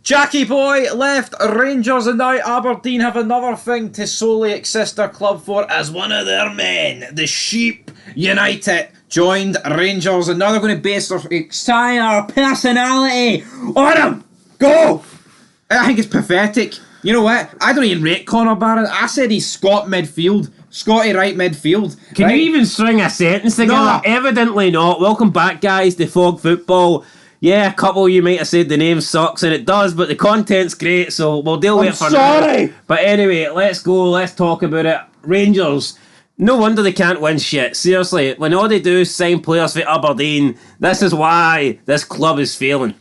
Jackie boy left Rangers and now Aberdeen have another thing to solely exist their club for as one of their men. The Sheep United joined Rangers and now they're going to base their entire personality on him. Go! I think it's pathetic. You know what? I don't even rate Connor Barron. I said he's Scotty right midfield. Can you even string a sentence together? No. Evidently not. Welcome back, guys, to Fog Football. Yeah, a couple of you might have said the name sucks, and it does, but the content's great, so we'll deal with it for now. But anyway, let's go, let's talk about it. Rangers, no wonder they can't win shit. Seriously, when all they do is sign players for Aberdeen, this is why this club is failing.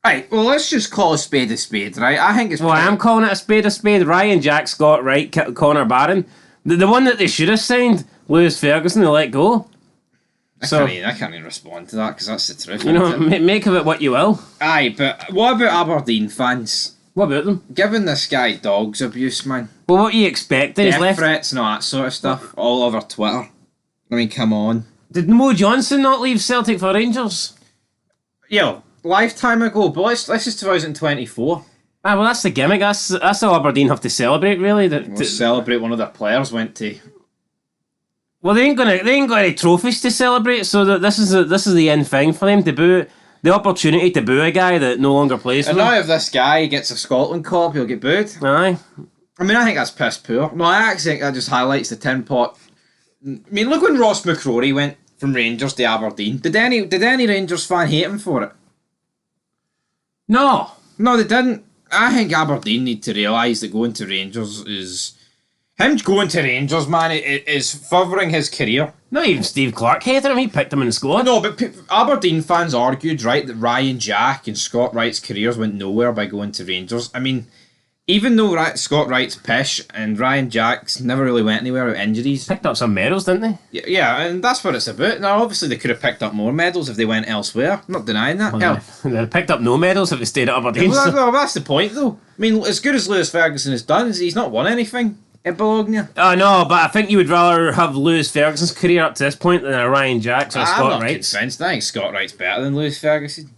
Right, well, let's just call a spade, right? I think it's... Well, I am calling it a spade. Ryan, Jack, Scott, Wright, Connor Barron. The one that they should have signed, Lewis Ferguson, they let go. I can't even respond to that because that's the truth. You know, make of it what you will. Aye, but what about Aberdeen fans? What about them? Giving this guy dogs abuse, man. Well, what are you expecting? He's Death left. threats and all that sort of stuff all over Twitter. I mean, come on. Did Mo Johnson not leave Celtic for Rangers? Yo, lifetime ago, but this is 2024. Ah, well, that's the gimmick. That's all Aberdeen have to celebrate, really. We'll celebrate one of their players went to... Well, they ain't got any trophies to celebrate, so this is the end thing for them to boo. The opportunity to boo a guy that no longer plays for And them. now if this guy gets a Scotland Cup, he'll get booed. Aye. I mean, I think that's piss poor. No, I actually think that just highlights the tin pot. I mean, look when Ross McCrory went from Rangers to Aberdeen. Did any Rangers fan hate him for it? No, they didn't. I think Aberdeen need to realise that going to Rangers is... Him going to Rangers, man, is furthering his career. not even Steve Clark hated him. He picked him in the squad. No, but Aberdeen fans argued, right, that Ryan Jack and Scott Wright's careers went nowhere by going to Rangers. I mean, even though Scott Wright's pish and Ryan Jack's never really went anywhere with injuries. Picked up some medals, didn't they? Yeah, and that's what it's about. Now, obviously, they could have picked up more medals if they went elsewhere. I'm not denying that. They picked up no medals if they stayed at Aberdeen. Well, that's the point, though. I mean, as good as Lewis Ferguson has done, he's not won anything at Bologna. Oh, no, but I think you would rather have Lewis Ferguson's career up to this point than a Ryan Jack's or Scott Wright's. I'm not convinced. I think Scott Wright's better than Lewis Ferguson.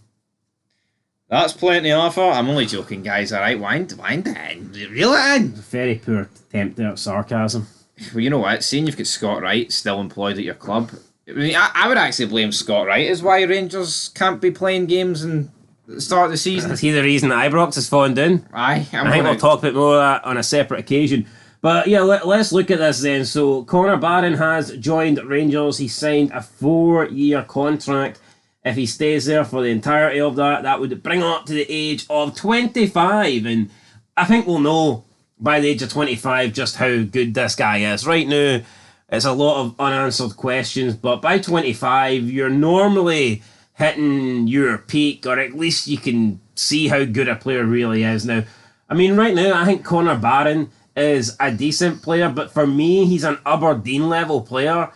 That's plenty to offer. I'm only joking, guys, alright? Wind it in. Reel it in. Very poor attempt at sarcasm. Well, you know what? Seeing you've got Scott Wright still employed at your club, I mean, I would actually blame Scott Wright as why Rangers can't be playing games and start the season. Is he the reason Ibrox has fallen down? Aye. I think we'll talk a bit more of that on a separate occasion. But yeah, let's look at this then. So Connor Barron has joined Rangers. He signed a 4-year contract. If he stays there for the entirety of that would bring him up to the age of 25. And I think we'll know by the age of 25 just how good this guy is. Right now, it's a lot of unanswered questions. But by 25, you're normally hitting your peak, or at least you can see how good a player really is. Now, I mean, right now, I think Connor Barron is a decent player, but for me, he's an Aberdeen level player.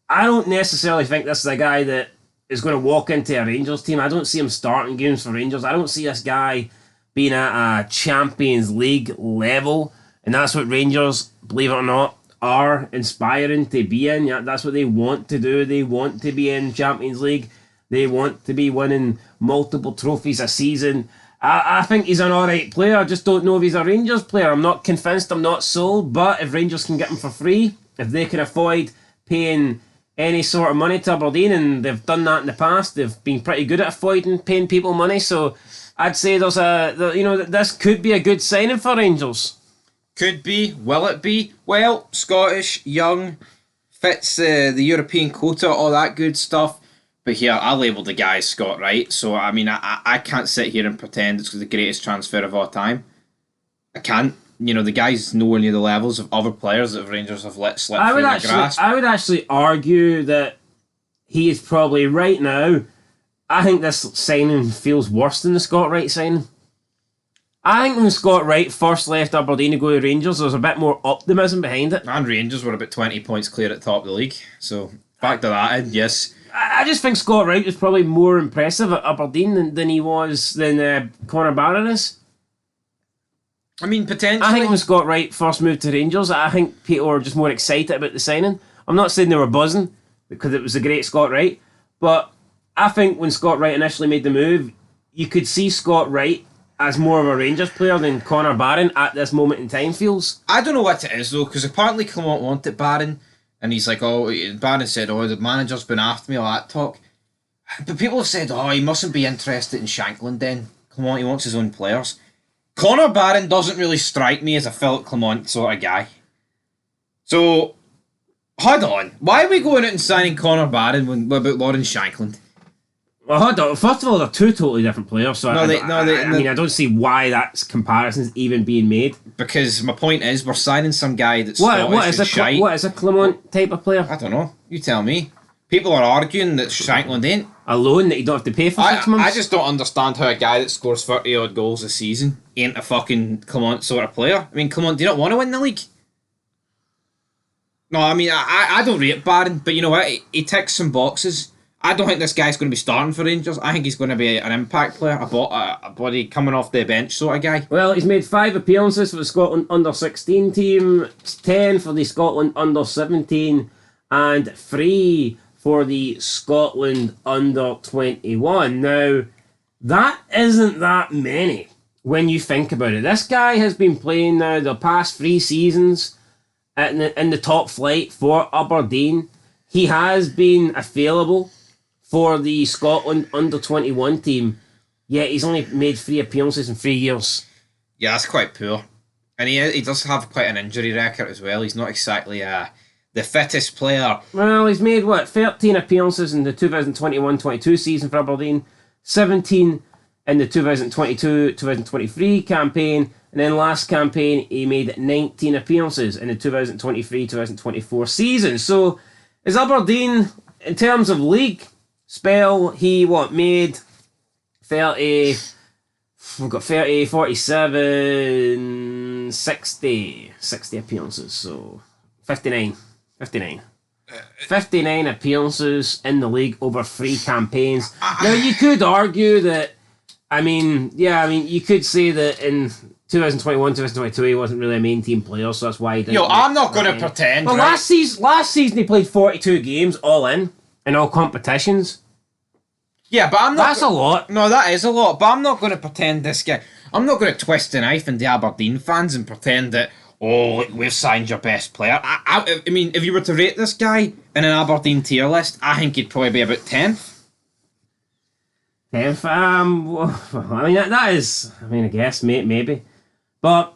I don't necessarily think this is a guy that is going to walk into a Rangers team. I don't see him starting games for Rangers. I don't see this guy being at a Champions League level, and that's what Rangers, believe it or not, are inspiring to be in. Yeah, that's what they want to do. They want to be in Champions League. They want to be winning multiple trophies a season. I think he's an alright player. I just don't know if he's a Rangers player. I'm not convinced, I'm not sold, but if Rangers can get him for free, if they can avoid paying any sort of money to Aberdeen, and they've done that in the past, they've been pretty good at avoiding paying people money, so I'd say this could be a good signing for Rangers. Could be. Will it be? Well, Scottish, young, fits the European quota, all that good stuff. But here, I labelled the guy Scott Wright, so I mean, I can't sit here and pretend it's the greatest transfer of all time. I can't. You know, the guy's nowhere near the levels of other players that Rangers have let slip through their grasp. I would actually argue that he is probably, right now, I think this signing feels worse than the Scott Wright signing. I think when Scott Wright first left Aberdeen to go to Rangers, there was a bit more optimism behind it. And Rangers were about 20 points clear at the top of the league, so factor that in, yes. I just think Scott Wright was probably more impressive at Aberdeen than Connor Barron is. I mean, potentially. I think when Scott Wright first moved to Rangers, I think people were just more excited about the signing. I'm not saying they were buzzing because it was a great Scott Wright, but I think when Scott Wright initially made the move, you could see Scott Wright as more of a Rangers player than Connor Barron at this moment in time feels. I don't know what it is though, because apparently Clement wanted Barron, and he's like, oh, Barron said, oh, the manager's been after me, all that talk. But people have said, oh, he mustn't be interested in Shankland then. Clement, he wants his own players. Connor Barron doesn't really strike me as a Philip Clement sort of guy. So, hold on. Why are we going out and signing Connor Barron about Lawrence Shankland? Well, hold on. First of all, they're two totally different players, so I mean, I don't see why that comparison's even being made. Because my point is, we're signing some guy that's what Scottish and shite. What is a Clement type of player? I don't know. You tell me. People are arguing that Shankland ain't. A loan that you don't have to pay for 6 months? I just don't understand how a guy that scores 30 odd goals a season ain't a fucking Clement sort of player. I mean, Clement, do you not want to win the league? No, I mean, I don't rate Barron, but you know what? He ticks some boxes. I don't think this guy's going to be starting for Rangers. I think he's going to be an impact player, a body coming off the bench sort of guy. Well, he's made 5 appearances for the Scotland under-16 team, 10 for the Scotland under-17, and 3 for the Scotland under-21. Now, that isn't that many when you think about it. This guy has been playing now the past 3 seasons in the top flight for Aberdeen. He has been available for the Scotland under-21 team, yet he's only made 3 appearances in 3 years. Yeah, that's quite poor. And he does have quite an injury record as well. He's not exactly the fittest player. Well, he's made, 13 appearances in the 2021-22 season for Aberdeen, 17 in the 2022-2023 campaign, and then last campaign he made 19 appearances in the 2023-2024 season. So, is Aberdeen, in terms of league spell, he made 30, we've got 30, 47, 60 appearances, so 59 appearances in the league over 3 campaigns. Now, you could argue that, you could say that in 2021, 2022, he wasn't really a main team player, so that's why he didn't. I'm not going to pretend. Well, right? last season he played 42 games all in all competitions. Yeah, but I'm not. That's a lot. No, that is a lot. But I'm not going to pretend this guy. I'm not going to twist the knife into Aberdeen fans and pretend that, oh, look, we've signed your best player. I mean, if you were to rate this guy in an Aberdeen tier list, I think he'd probably be about 10th. 10th? That is. I guess, maybe. But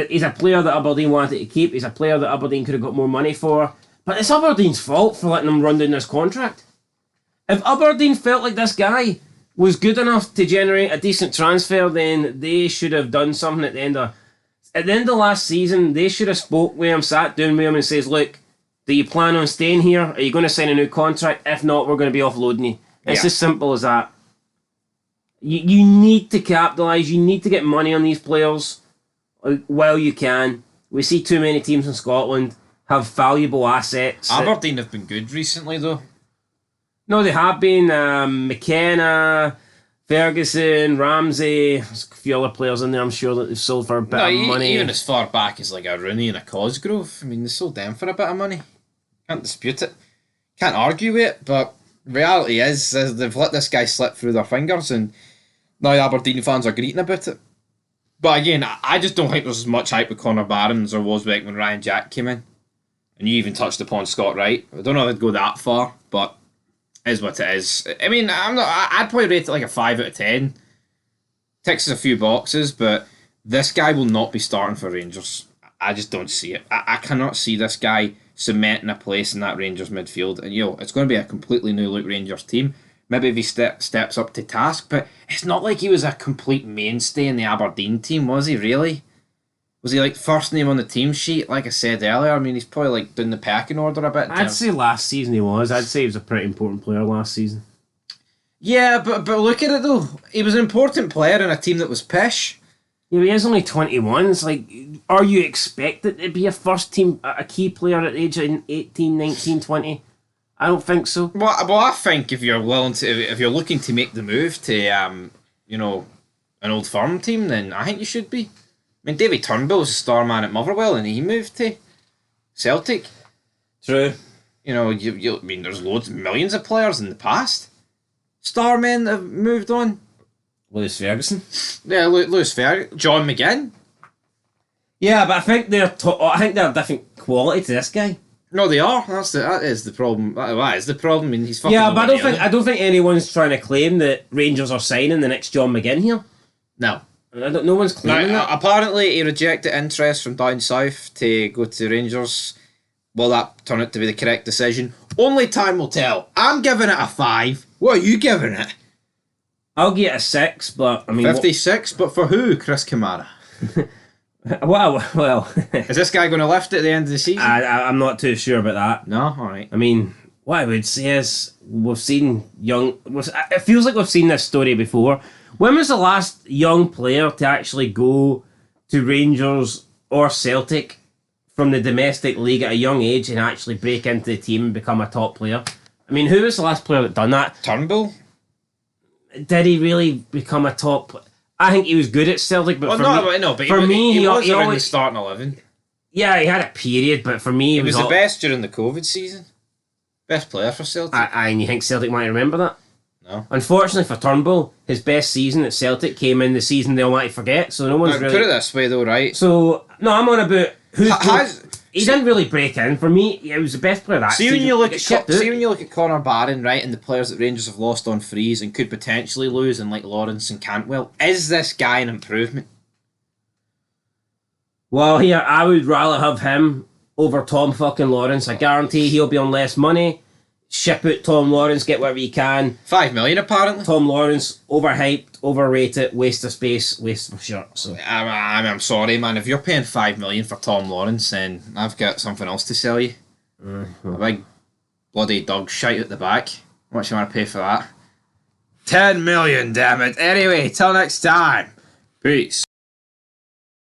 he's a player that Aberdeen wanted to keep. He's a player that Aberdeen could have got more money for. But it's Aberdeen's fault for letting him run down this contract. If Aberdeen felt like this guy was good enough to generate a decent transfer, then they should have done something at the end of last season. They should have spoke with him, sat down with him and says, look, do you plan on staying here? Are you going to sign a new contract? If not, we're going to be offloading you. It's as simple as that. You need to capitalise. You need to get money on these players while you can. We see too many teams in Scotland have valuable assets. Aberdeen have been good recently, though. No, they have been. McKenna, Ferguson, Ramsey, there's a few other players in there I'm sure that they've sold for a bit of money. Even as far back as like a Rooney and a Cosgrove. I mean, they sold them for a bit of money. Can't dispute it. Can't argue with it, but reality is they've let this guy slip through their fingers and now the Aberdeen fans are greeting about it. But again, I just don't think there's as much hype with Connor Barron as there was back when Ryan Jack came in. And you even touched upon Scott Wright. I don't know if I'd go that far, but is what it is. I mean, I'd probably rate it like a 5 out of 10. Ticks a few boxes, but this guy will not be starting for Rangers. I just don't see it. I cannot see this guy cementing a place in that Rangers midfield. And it's going to be a completely new look Rangers team. Maybe if he steps up to task, but it's not like he was a complete mainstay in the Aberdeen team, was he really? Was he like first name on the team sheet, like I said earlier? I mean, he's probably like doing the pecking order a bit. I'd say last season he was. I'd say he was a pretty important player last season. Yeah, but look at it though. He was an important player in a team that was pish. Yeah, he is only 21. It's like, are you expected to be a first team, a key player at the age of 18, 19, 20? I don't think so. Well, I think if you're looking to make the move to, an old firm team, then I think you should be. I mean, David Turnbull was a star man at Motherwell, and he moved to Celtic. True. There's millions of players in the past. Star men have moved on. Lewis Ferguson. Yeah, Lewis Ferguson. John McGinn. Yeah, but I think they're different quality to this guy. No, they are. That is the problem. That is the problem. I mean, he's fucking. Yeah, but I don't think anyone's trying to claim that Rangers are signing the next John McGinn here. No. No one's claiming that. Apparently, he rejected interest from down south to go to Rangers. Will that turn out to be the correct decision? Only time will tell. I'm giving it a 5. What are you giving it? I'll give it a 6, but I mean 56, but for who? Chris Kamara. Well. Is this guy going to lift it at the end of the season? I'm not too sure about that. No, all right. I mean, what I would say is we've seen it feels like we've seen this story before. When was the last young player to actually go to Rangers or Celtic from the domestic league at a young age and actually break into the team and become a top player? I mean, who was the last player that done that? Turnbull? Did he really become a top? I think he was good at Celtic, but for me, he was always the starting 11. Yeah, he had a period, but for me, he was the best during the COVID season. Best player for Celtic. And you think Celtic might remember that? No. Unfortunately for Turnbull, his best season at Celtic came in the season they'll might forget. So no one's really. Put it this way, though, right? So no, I'm on about he didn't really break in. For me, he was the best player that season. When you look at Connor Barron, right, and the players that Rangers have lost on frees and could potentially lose, and like Lawrence and Cantwell, is this guy an improvement? Well, here I would rather have him over Tom fucking Lawrence. I guarantee he'll be on less money. Ship out Tom Lawrence, get whatever you can. $5 million apparently. Tom Lawrence, overhyped, overrated, waste of space, waste of shirt. So I'm sorry, man. If you're paying $5 million for Tom Lawrence, then I've got something else to sell you. A big bloody dog shite at the back. How much you want to pay for that? $10 million, damn it. Anyway, till next time. Peace.